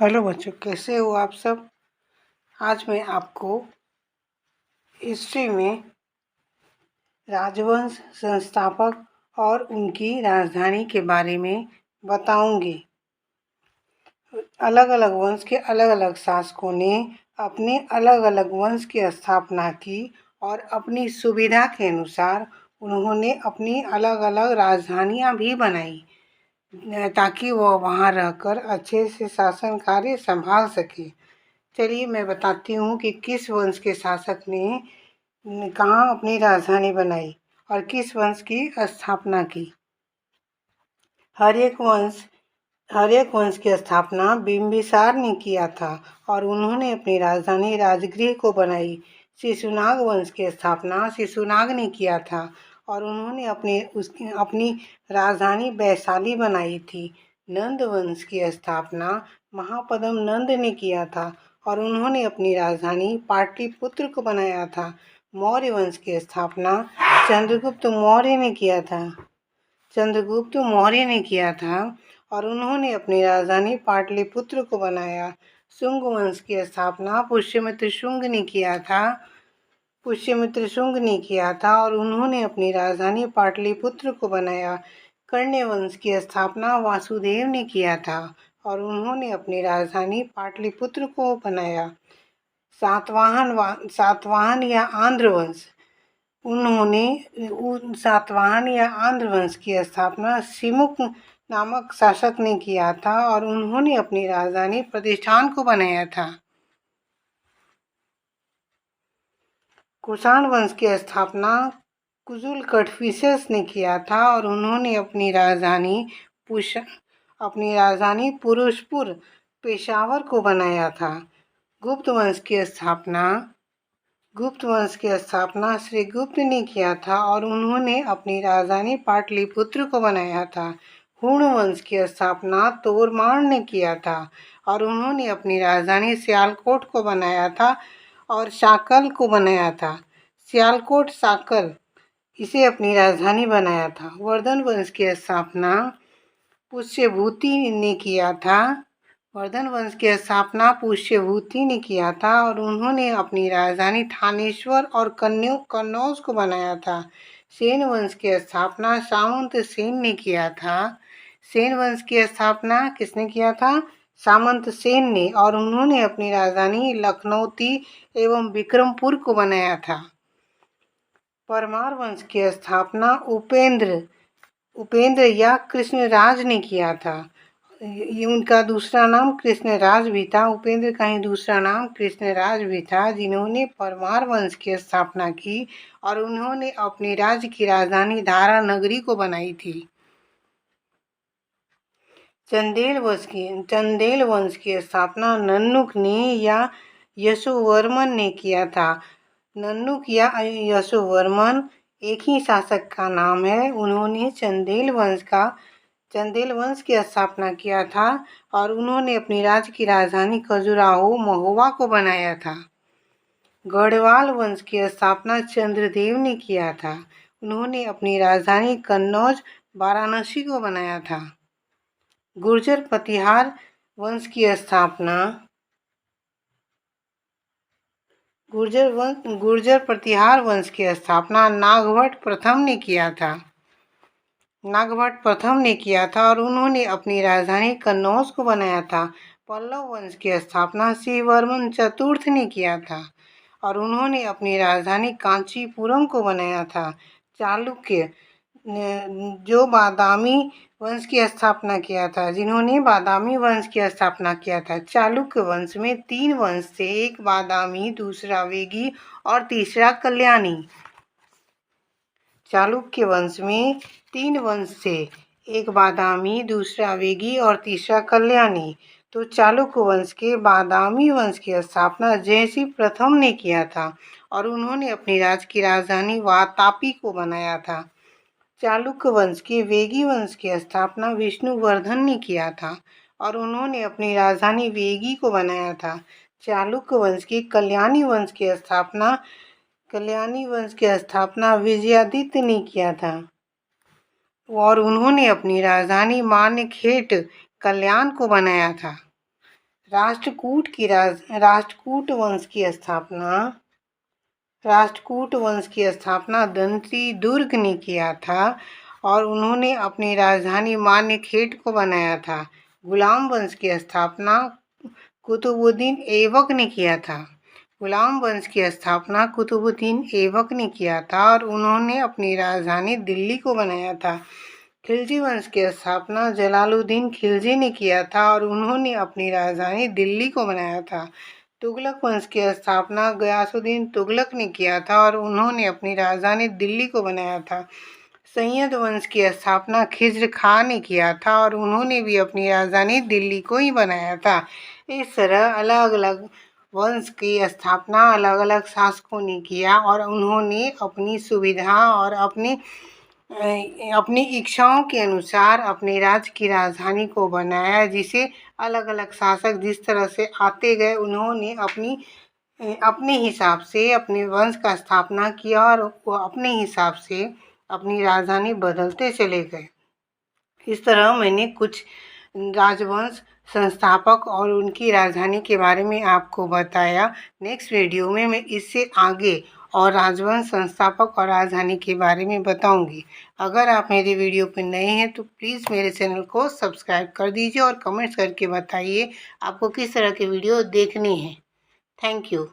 Hello बच्चों, कैसे हो आप सब। आज मैं आपको हिस्ट्री में राजवंश संस्थापक और उनकी राजधानी के बारे में बताऊंगी। अलग अलग वंश के अलग अलग शासकों ने अपने अलग अलग वंश की स्थापना की और अपनी सुविधा के अनुसार उन्होंने अपनी अलग अलग राजधानियां भी बनाई ताकि वह वहां रहकर अच्छे से शासन कार्य संभाल सके। चलिए मैं बताती हूँ कि किस वंश के शासक ने कहाँ अपनी राजधानी बनाई और किस वंश की स्थापना की। हर एक वंश की स्थापना बिंबिसार ने किया था और उन्होंने अपनी राजधानी राजगृह को बनाई। शिशुनाग वंश की स्थापना शिशुनाग ने किया था और उन्होंने अपनी राजधानी वैशाली बनाई थी। नंद वंश की स्थापना महापद्म नंद ने किया था और उन्होंने अपनी राजधानी पाटलिपुत्र को बनाया था। मौर्य वंश की स्थापना चंद्रगुप्त मौर्य ने किया था और उन्होंने अपनी राजधानी पाटलिपुत्र को बनाया। शुंग वंश की स्थापना पुष्यमित्र शुंग ने किया था और उन्होंने अपनी राजधानी पाटलिपुत्र को बनाया। कण्य वंश की स्थापना वासुदेव ने किया था और उन्होंने अपनी राजधानी पाटलिपुत्र को बनाया। सातवाहन या आंध्र वंश की स्थापना सिमुक नामक शासक ने किया था और उन्होंने अपनी राजधानी प्रतिष्ठान को बनाया था। कुषाण वंश की स्थापना कुजुल कटफिसेस ने किया था और उन्होंने अपनी राजधानी पुरुषपुर पेशावर को बनाया था। गुप्त वंश की स्थापना श्रीगुप्त ने किया था और उन्होंने अपनी राजधानी पाटलिपुत्र को बनाया था। हुण वंश की स्थापना तोरमाण ने किया था और उन्होंने अपनी राजधानी सियालकोट को बनाया था और साकल को बनाया था। सियालकोट साकल इसे अपनी राजधानी बनाया था। वर्धन वंश की स्थापना पुष्यभूति ने किया था और उन्होंने अपनी राजधानी थानेश्वर और कन्नौज को बनाया था। सेन वंश की स्थापना सामंत सेन ने किया था। सेन वंश की स्थापना किसने किया था? सामंत सेन ने, और उन्होंने अपनी राजधानी लखनौती एवं विक्रमपुर को बनाया था। परमार वंश की स्थापना उपेंद्र या कृष्णराज ने किया था। उनका दूसरा नाम कृष्णराज भी था। उपेंद्र का ही दूसरा नाम कृष्णराज भी था, जिन्होंने परमार वंश की स्थापना की और उन्होंने अपने राज्य की राजधानी धारा नगरी को बनाई थी। चंदेल वंश की स्थापना नन्नुक ने या यशोवर्मन ने किया था। नन्नुक या यशोवर्मन एक ही शासक का नाम है। उन्होंने चंदेल वंश की स्थापना किया था और उन्होंने अपनी राज्य की राजधानी खजुराहो महोबा को बनाया था। गढ़वाल वंश की स्थापना चंद्रदेव ने किया था। उन्होंने अपनी राजधानी कन्नौज वाराणसी को बनाया था। गुर्जर प्रतिहार वंश की स्थापना नागभट्ट प्रथम ने किया था और उन्होंने अपनी राजधानी कन्नौज को बनाया था। पल्लव वंश की स्थापना शिववर्मन चतुर्थ ने किया था और उन्होंने अपनी राजधानी कांचीपुरम को बनाया था। चालुक्य जो बादामी वंश की स्थापना किया था चालुक्य वंश में 3 वंश थे, एक बादामी, दूसरा वेगी और तीसरा कल्याणी। चालुक्य वंश में 3 वंश थे, एक बादामी, दूसरा वेगी और तीसरा कल्याणी। तो चालुक्य वंश के बादामी वंश की स्थापना जयसिंह प्रथम ने किया था और उन्होंने अपनी राज्य की राजधानी वातापी को बनाया था। चालुक्य वंश के वेगी वंश की स्थापना विष्णुवर्धन ने किया था और उन्होंने अपनी राजधानी वेगी को बनाया था। चालुक्य वंश की कल्याणी वंश की स्थापना विजयादित्य ने किया था और उन्होंने अपनी राजधानी मान्यखेट कल्याण को बनाया था। राष्ट्रकूट वंश की स्थापना दंती दुर्ग ने किया था और उन्होंने अपनी राजधानी मान्यखेट को बनाया था। गुलाम वंश की स्थापना कुतुबुद्दीन ऐबक ने किया था। गुलाम वंश की स्थापना कुतुबुद्दीन ऐबक ने किया था और उन्होंने अपनी राजधानी दिल्ली को बनाया था। खिलजी वंश की स्थापना जलालुद्दीन खिलजी ने किया था और उन्होंने अपनी राजधानी दिल्ली को बनाया था। तुगलक वंश की स्थापना गयासुद्दीन तुगलक ने किया था और उन्होंने अपनी राजधानी दिल्ली को बनाया था। सैयद वंश की स्थापना खिज्र खां ने किया था और उन्होंने भी अपनी राजधानी दिल्ली को ही बनाया था। इस तरह अलग अलग वंश की स्थापना अलग अलग शासकों ने किया और उन्होंने अपनी सुविधा और अपनी इच्छाओं के अनुसार अपने राज्य की राजधानी को बनाया, जिसे अलग अलग शासक जिस तरह से आते गए उन्होंने अपने हिसाब से अपने वंश का स्थापना किया और वो अपने हिसाब से अपनी राजधानी बदलते चले गए। इस तरह मैंने कुछ राजवंश संस्थापक और उनकी राजधानी के बारे में आपको बताया। नेक्स्ट वीडियो में मैं इससे आगे और राजवंश संस्थापक और राजधानी के बारे में बताऊंगी। अगर आप मेरे वीडियो पर नए हैं तो प्लीज़ मेरे चैनल को सब्सक्राइब कर दीजिए और कमेंट्स करके बताइए आपको किस तरह के वीडियो देखने हैं। Thank you.